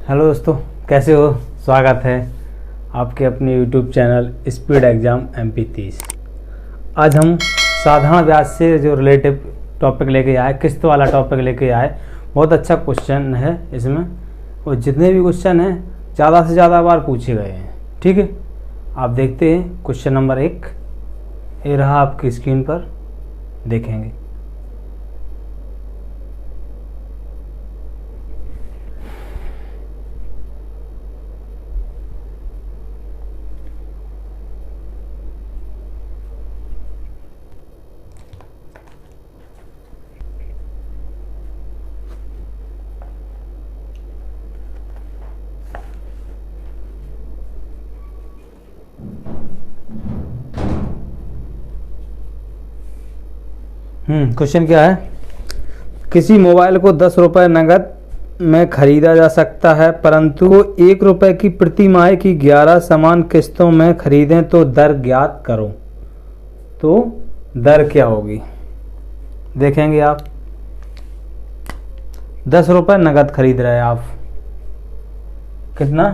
Hello दोस्तों, कैसे हो। स्वागत है आपके अपने YouTube channel speed exam MP30। आज हम साधारण ब्याज से जो रिलेटिव टॉपिक लेके आए, किस्त वाला टॉपिक लेके आए। बहुत अच्छा क्वेश्चन है इसमें, और जितने भी क्वेश्चन हैं ज़्यादा से ज़्यादा बार पूछे गए हैं। ठीक है, आप देखते हैं क्वेश्चन नंबर 1, ये रहा आपकी स्क्रीन पर, देखेंगे। क्वेश्चन क्या है। किसी मोबाइल को 10 रुपये नगद में खरीदा जा सकता है, परंतु 1 रुपये की प्रतिमाह की 11 समान किस्तों में खरीदें तो दर ज्ञात करो। तो दर क्या होगी, देखेंगे आप। 10 रुपये नगद खरीद रहे हैं आप, कितना,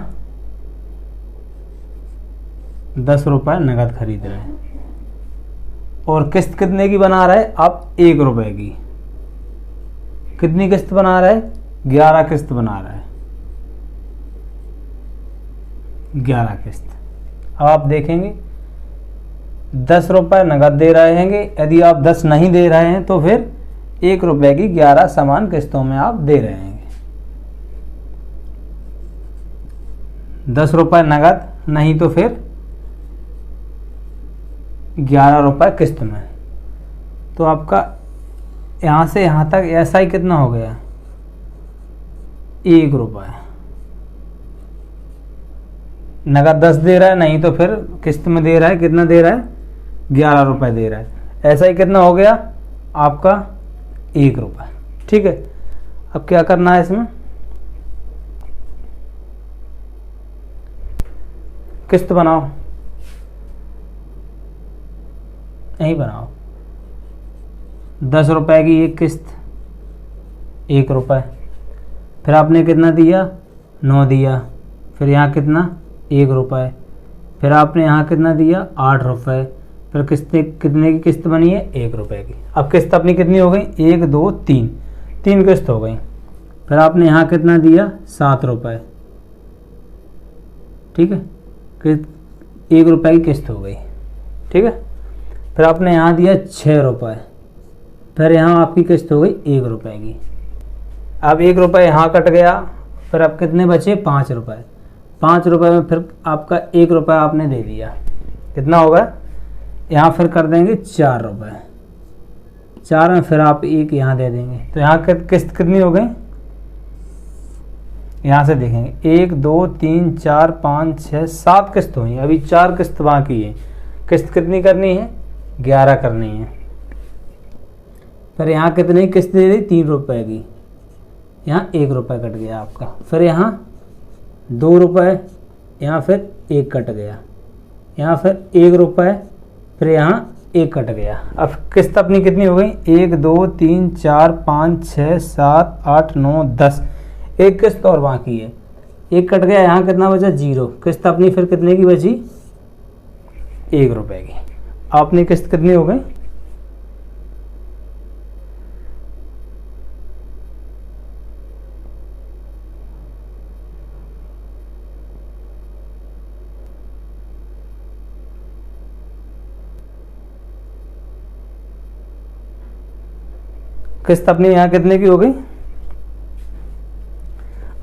10 रुपये नगद खरीद रहे हैं, और किस्त कितने की बना रहे हैं आप, 1 रुपये की। कितनी किस्त बना रहे हैं, 11 किस्त बना रहा है, 11 किस्त। अब आप देखेंगे 10 रुपये नगद दे रहे हैं। यदि आप 10 नहीं दे रहे हैं तो फिर 1 रुपये की 11 समान किस्तों में आप दे रहे हैं। 10 रुपये नगद, नहीं तो फिर 11 रुपये किस्त में। तो आपका यहाँ से यहाँ तक ऐसा ही कितना हो गया, 1 रुपये। नगद 10 दे रहा है, नहीं तो फिर किस्त में दे रहा है, कितना दे रहा है, 11 रुपये दे रहा है। ऐसा ही कितना हो गया आपका, 1 रुपये। ठीक है, अब क्या करना है इसमें, किस्त बनाओ, यही बनाओ। 10 रुपये की एक किस्त, 1 रुपये। फिर आपने कितना दिया, 9 दिया। फिर यहाँ कितना, 1 रुपये। फिर आपने यहाँ कितना दिया, 8 रुपये। फिर कितने की किस्त बनी है, 1 रुपये की। अब किस्त अपनी कितनी हो गई, 1 2 3, 3 किस्त हो गई। फिर आपने यहाँ कितना दिया, 7 रुपये। ठीक है, 1 रुपये की किस्त हो गई। ठीक है, फिर आपने यहाँ दिया 6 रुपये। फिर यहाँ आपकी किस्त हो गई 1 रुपये की। अब 1 रुपये यहाँ कट गया, फिर अब कितने बचे, 5 रुपये। 5 रुपये में फिर आपका 1 रुपये आपने दे दिया, कितना होगा, यहाँ फिर कर देंगे 4 रुपये। 4 में फिर आप 1 यहाँ दे देंगे, तो यहाँ किस्त कितनी हो गई, यहाँ से देखेंगे 1 2 3 4 5 6 7 किस्त हुई। अभी 4 किस्त बाकी है। किस्त कितनी करनी है, 11 करनी है। फिर यहाँ कितनी किस्त दे दी, 3 रुपये की। यहाँ 1 रुपये कट गया आपका। फिर यहाँ 2 रुपये, यहाँ फिर 1 कट गया। यहाँ फिर 1 रुपये, फिर यहाँ 1 कट गया। अब किस्त अपनी कितनी हो गई, 1 2 3 4 5 6 7 8 9 10। एक किस्त और बाकी है, 1 कट गया। यहाँ कितना बचा, 0। किस्त अपनी फिर कितने की बची, 1 रुपये की। आपने किस्त कितनी हो गई, किस्त अपनी यहाँ कितने की हो गई।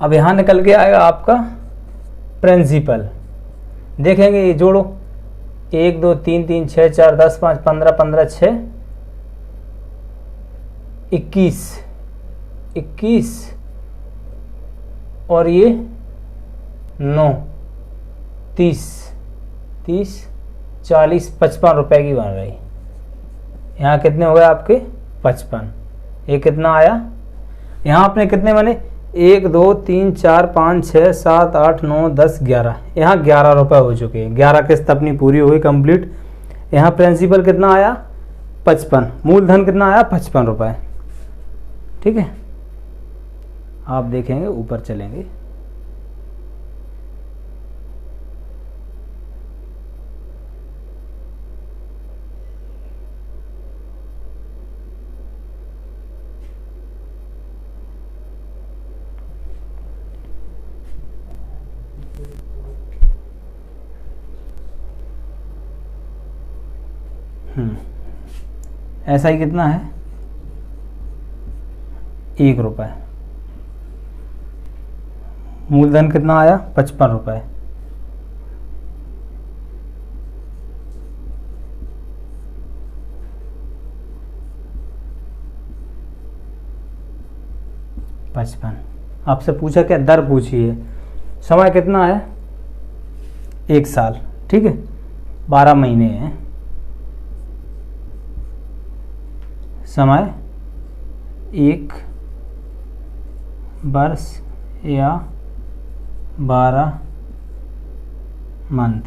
अब यहाँ निकल के आएगा आपका प्रिंसिपल। देखेंगे ये जोड़ो, 1 2 3 3 6 4 10 5 15 15 6 21 21, और ये 9 30 30 40 55 रुपए की बन रही। यहाँ कितने हो गए आपके, 55। ये कितना आया, यहाँ आपने कितने बने, 1 2 3 4 5 6 7 8 9 10 11। यहाँ 11 रुपये हो चुके हैं। 11 किस्त अपनी पूरी हो गई कंप्लीट। यहाँ प्रिंसिपल कितना आया, 55। मूलधन कितना आया, 55 रुपये। ठीक है, आप देखेंगे ऊपर चलेंगे, ऐसा ही कितना है, 1 रुपये। मूलधन कितना आया, 55 रुपये। आपसे पूछा क्या, दर पूछी है। समय कितना है, 1 साल, ठीक है, 12 महीने हैं। समय 1 वर्ष या 12 मंथ,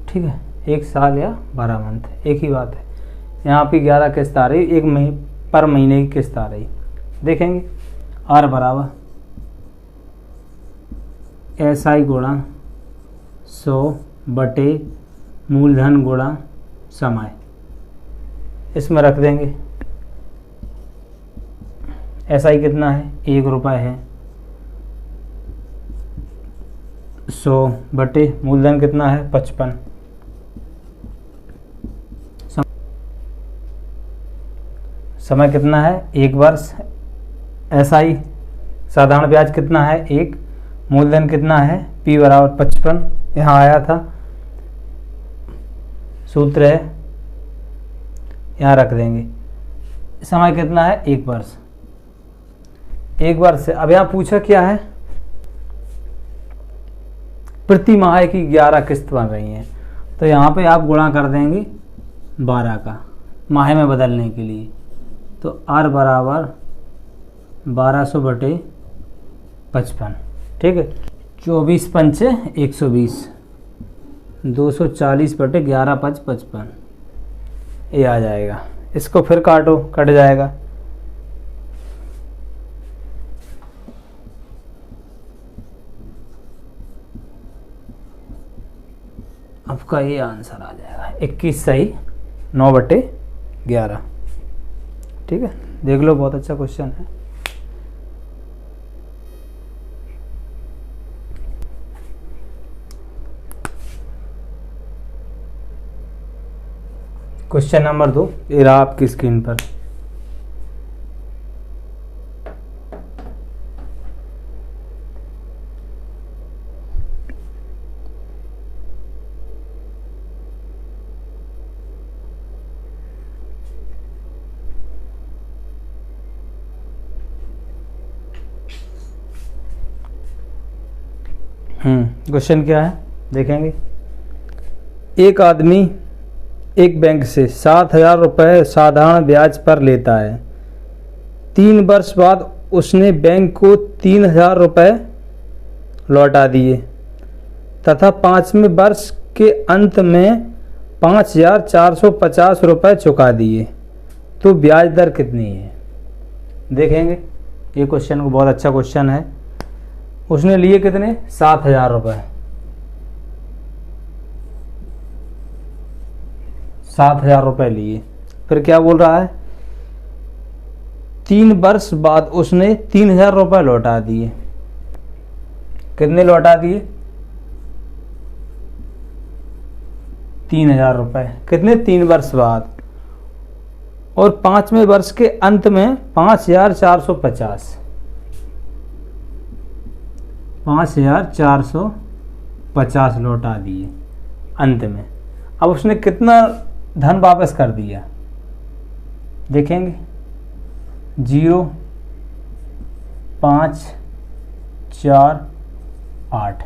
ठीक है, 1 साल या 12 मंथ, एक ही बात है। यहाँ पे 11 किस्त आ रही, एक पर महीने की किस्त आ रही। देखेंगे R बराबर SI गुणा 100 बटे मूलधन गुणा समय, इसमें रख देंगे। SI कितना है, 1 रुपये है। 100 बटे मूलधन कितना है, 55। समय कितना है, 1 वर्ष। SI साधारण ब्याज कितना है, 1। मूलधन कितना है, P बराबर 55, यहाँ आया था, सूत्र है, यहाँ रख देंगे। समय कितना है, 1 वर्ष। 1 वर्ष से अब यहाँ पूछा क्या है, प्रति माह की 11 किस्त बन रही हैं, तो यहाँ पे आप गुणा कर देंगे 12 का, माह में बदलने के लिए। तो R बराबर 1200 बटे 55, ठीक है। 24 पंचे 120, 240 बटे 11 5 55, ये आ जाएगा। इसको फिर काटो, कट जाएगा। आपका ये आंसर आ जाएगा 21 सही 9 बटे 11, ठीक है। देख लो, बहुत अच्छा क्वेश्चन है। क्वेश्चन नंबर 2 ये रहा आपकी स्क्रीन पर। क्वेश्चन क्या है देखेंगे। एक आदमी एक बैंक से 7,000 रुपये साधारण ब्याज पर लेता है। 3 वर्ष बाद उसने बैंक को 3,000 रुपये लौटा दिए तथा 5वें वर्ष के अंत में 5,450 रुपये चुका दिए, तो ब्याज दर कितनी है। देखेंगे, ये क्वेश्चन को बहुत अच्छा क्वेश्चन है। उसने लिए कितने, 7,000 रुपये। 7,000 रुपये लिए, फिर क्या बोल रहा है, 3 वर्ष बाद उसने 3,000 रुपये लौटा दिए। कितने लौटा दिए, 3,000 रुपये। कितने, 3 वर्ष बाद, और 5वें वर्ष के अंत में 5,450 5,450 लौटा दिए अंत में। अब उसने कितना धन वापस कर दिया, देखेंगे। 0 5 4 8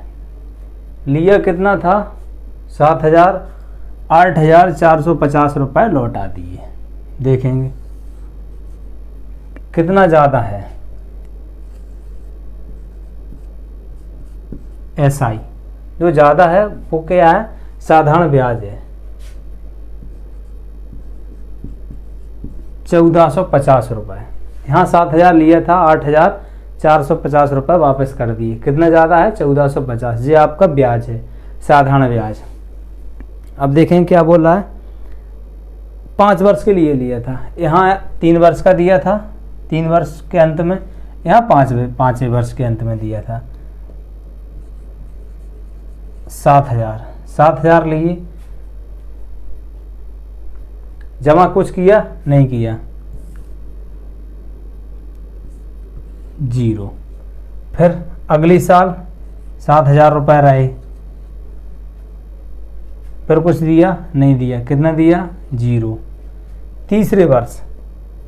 लिया कितना था, 7,000, 8,450 रुपये लौटा दिए। देखेंगे कितना ज़्यादा है, SI जो ज़्यादा है वो क्या है, साधारण ब्याज है। 1,450 रुपये, यहाँ 7,000 लिया था, 8,450 रुपये वापस कर दिए। कितना ज़्यादा है, 1,450। ये आपका ब्याज है, साधारण ब्याज। अब देखें क्या बोल रहा है, 5 वर्ष के लिए लिया था, यहाँ 3 वर्ष का दिया था, 3 वर्ष के अंत में, यहाँ 5वें वर्ष के अंत में दिया था। 7,000 लिए, जमा कुछ किया नहीं किया, 0। फिर अगली साल 7,000 रुपये रहे, फिर कुछ दिया नहीं दिया, कितना दिया 0। तीसरे वर्ष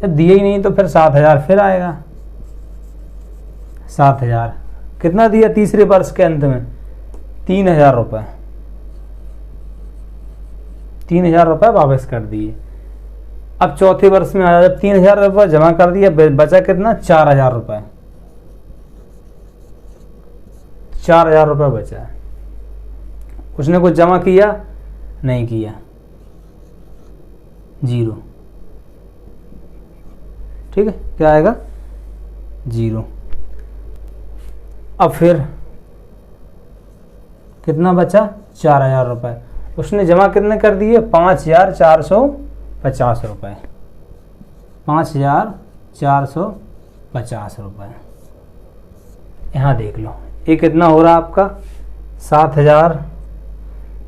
जब दिए ही नहीं तो फिर 7,000 फिर आएगा, 7,000 कितना दिया तीसरे वर्ष के अंत में 3,000 रुपये, 3,000 रुपये वापस कर दिए। अब चौथे वर्ष में आया, जब 3,000 रुपये जमा कर दिया, बचा कितना 4,000 रुपये, 4,000 रुपये बचा है। उसने कुछ जमा किया नहीं किया, 0। ठीक है, क्या आएगा 0। अब फिर कितना बचा 4,000 रुपये, उसने जमा कितने कर दिए 5,450 रुपये, 5,450 रुपये। यहाँ देख लो ये कितना हो रहा आपका 7,000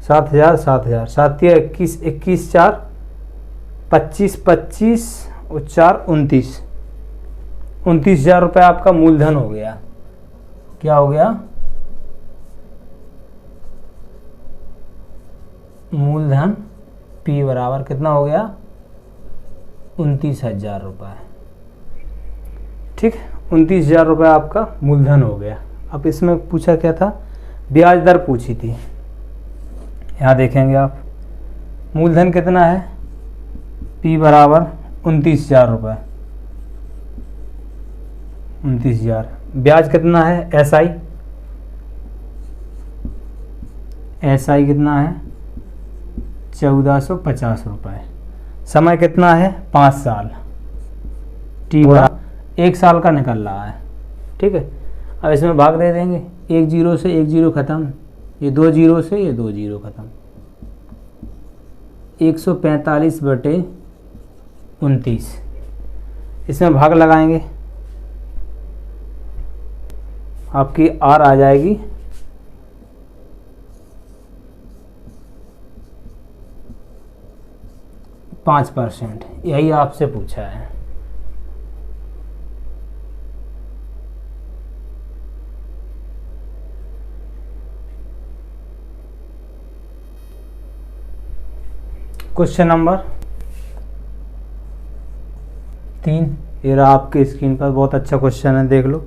7,000 7,000 7 या 21 21 4 25 25 और 4 29 29,000 रुपये आपका मूलधन हो गया। क्या हो गया मूलधन P बराबर कितना हो गया 29,000 रुपये। ठीक, 29,000 रुपये आपका मूलधन हो गया। अब इसमें पूछा क्या था, ब्याज दर पूछी थी। यहाँ देखेंगे आप मूलधन कितना है P बराबर 29,000 रुपये, 29,000। ब्याज कितना है SI कितना है 1,450 रुपये। समय कितना है 5 साल, T बराबर 1 साल का निकल रहा है। ठीक है, अब इसमें भाग दे देंगे, 1 0 से 1 0 ख़त्म, ये 2 0 से ये 2 0 ख़त्म, 145/29। इसमें भाग लगाएंगे, आपकी R आ जाएगी 5%। यही आपसे पूछा है। क्वेश्चन नंबर 3 ये रहा आपके स्क्रीन पर, बहुत अच्छा क्वेश्चन है, देख लो।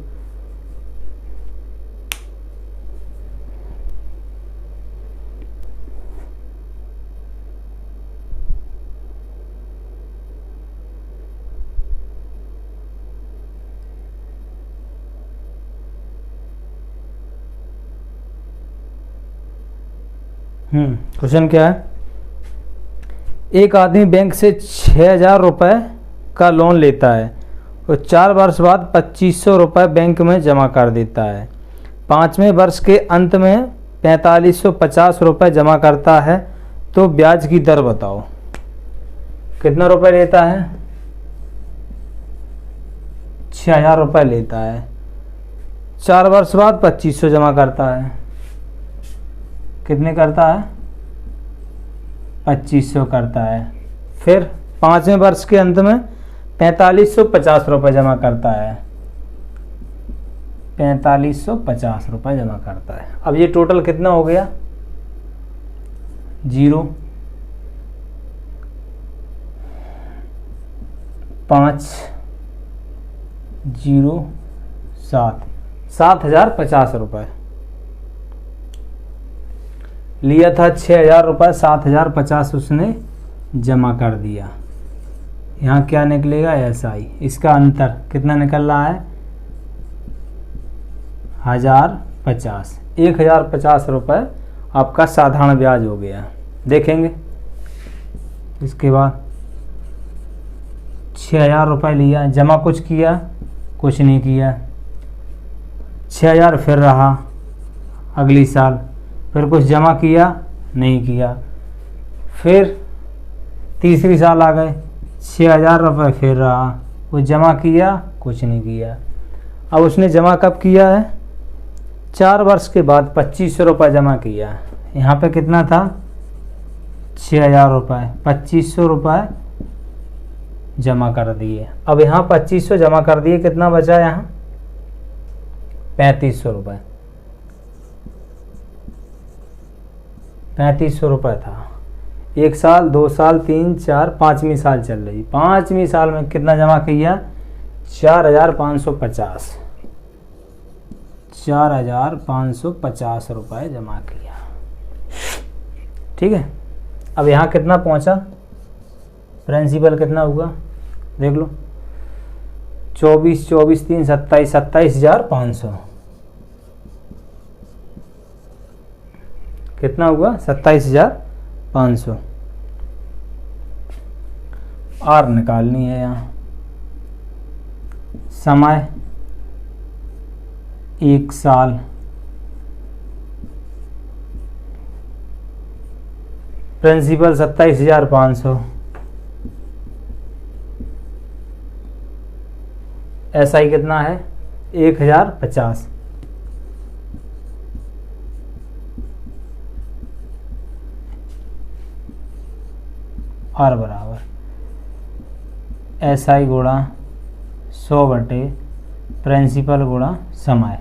क्वेश्चन क्या है, एक आदमी बैंक से 6,000 रुपये का लोन लेता है और 4 वर्ष बाद 2,500 रुपये बैंक में जमा कर देता है। 5वें वर्ष के अंत में 4,550 रुपये जमा करता है, तो ब्याज की दर बताओ। कितना रुपये लेता है 6,000 रुपये लेता है, 4 वर्ष बाद 2,500 जमा करता है, कितने करता है 2,500 करता है। फिर 5वें वर्ष के अंत में 4,550 रुपये जमा करता है, 4,550 रुपये जमा करता है। अब ये टोटल कितना हो गया 0 5 0 7 7,050 रुपये लिया था, 6,000 रुपये 7,050 उसने जमा कर दिया। यहाँ क्या निकलेगा SI, इसका अंतर कितना निकल रहा है 1,050, 1,050 रुपये आपका साधारण ब्याज हो गया। देखेंगे इसके बाद 6,000 रुपये लिया, जमा कुछ किया कुछ नहीं किया, 6,000 फिर रहा अगली साल, फिर कुछ जमा किया नहीं किया, फिर तीसरी साल आ गए 6,000 रुपये फिर रहा, कुछ जमा किया कुछ नहीं किया। अब उसने जमा कब किया है 4 वर्ष के बाद 2,500 रुपये जमा किया। यहाँ पे कितना था 6,000 रुपये, 2,500 रुपये जमा कर दिए। अब यहाँ 2500 जमा कर दिए, कितना बचा यहाँ 3500 रुपये। 3500 रुपये था। 1 साल 2 साल 3 4 5वीं साल चल रही, 5वीं साल में कितना जमा किया 4550। 4550 रुपये जमा किया। ठीक है, अब यहाँ कितना पहुँचा, प्रिंसिपल कितना हुआ देख लो, 24 24 3 27 27,500। कितना हुआ 27,500। आर निकालनी है यहाँ। समय 1 साल, प्रिंसिपल 27,500, SI कितना है 1050। आर बराबर SI गुणा 100 बटे प्रिंसिपल गुणा समय।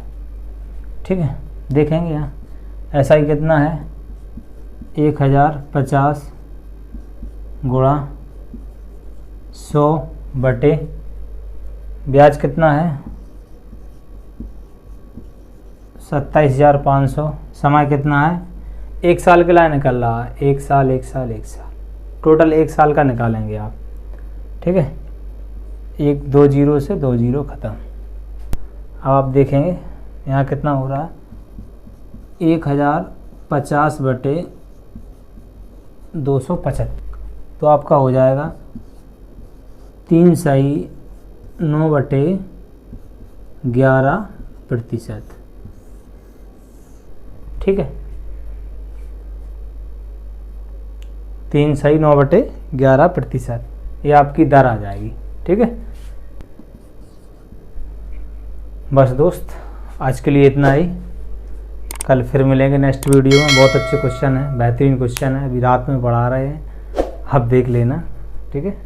ठीक है, देखेंगे यहाँ SI कितना है 1050 गुणा 100 बटे ब्याज कितना है 27,500। समय कितना है 1 साल के लिए निकल रहा है, 1 साल 1 साल 1 साल, टोटल 1 साल का निकालेंगे आप। ठीक है, 1 2 0 से 2 0 ख़त्म। अब आप देखेंगे यहाँ कितना हो रहा है 1050 बटे 275, तो आपका हो जाएगा 3 सही 9 बटे 11%। ठीक है, 3 सही 9 बटे 11%, ये आपकी दर आ जाएगी। ठीक है, बस दोस्त आज के लिए इतना ही। कल फिर मिलेंगे नेक्स्ट वीडियो में। बहुत अच्छे क्वेश्चन है, बेहतरीन क्वेश्चन है, अभी रात में पढ़ा रहे हैं, आप देख लेना। ठीक है।